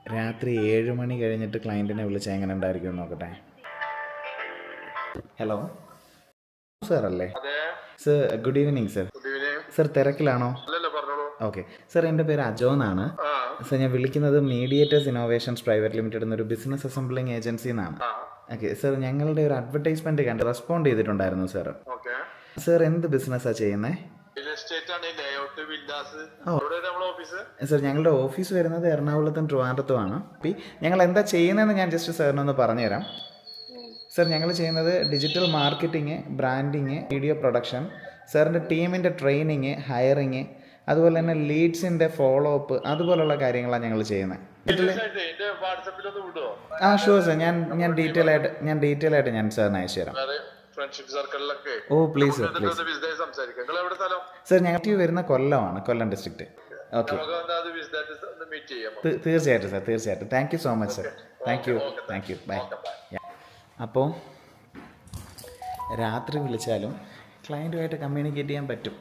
രാത്രി 7 മണി കഴിഞ്ഞിട്ട് ക്ലയൻറ്റിനെ വിളിച്ചാൽ എങ്ങനെ ഉണ്ടായിരിക്കും നോക്കട്ടെ. ഹലോ സാർ അല്ലേ? Sir good evening sir. Sir തിരക്കിലാണോ? ഓക്കെ സർ, എൻ്റെ പേര് അജോ എന്നാണ്. സർ ഞാൻ വിളിക്കുന്നത് മീഡിയേറ്റേഴ്സ് ഇന്നോവേഷൻസ് പ്രൈവറ്റ് ലിമിറ്റഡ് എന്നൊരു ബിസിനസ് അസംബ്ലിംഗ് ഏജൻസി എന്നാണ്. ഓക്കെ സർ, ഞങ്ങളുടെ ഒരു അഡ്വർടൈസ്മെൻറ്റ് കണ്ട് റെസ്പോണ്ട് ചെയ്തിട്ടുണ്ടായിരുന്നു സാർ. സർ എന്ത് ബിസിനസ്സാണ് ചെയ്യുന്നത്? സർ ഞങ്ങളുടെ ഓഫീസ് വരുന്നത് എറണാകുളത്തും ട്രിവാൻഡ്രത്തുമാണ്. ഞങ്ങൾ എന്താ ചെയ്യുന്നതെന്ന് ഞാൻ ജസ്റ്റ് സാറിനൊന്ന് പറഞ്ഞുതരാം. സർ ഞങ്ങൾ ചെയ്യുന്നത് digital marketing, branding, video production, സാറിൻ്റെ ടീമിൻ്റെ ട്രെയിനിങ്, ഹയറിങ്, അതുപോലെ തന്നെ ലീഡ്സിൻ്റെ ഫോളോ അപ്പ്, അതുപോലുള്ള കാര്യങ്ങളാണ് ഞങ്ങൾ ചെയ്യുന്നത്. ഷുവർ സർ, ഞാൻ ഡീറ്റെയിൽ ആയിട്ട് ഞാൻ സാറിന് അയച്ചു തരാം. ഓ പ്ലീസ് സർ, സർ ഞങ്ങൾ വരുന്ന കൊല്ലമാണ്, കൊല്ലം ഡിസ്ട്രിക്റ്റ്. ഓക്കെ തീർച്ചയായിട്ടും സർ, തീർച്ചയായിട്ടും. Thank you so much sir. Thank you bye. അപ്പോൾ രാത്രി വിളിച്ചാലും ക്ലയൻറ്റുമായിട്ട് കമ്മ്യൂണിക്കേറ്റ് ചെയ്യാൻ പറ്റും.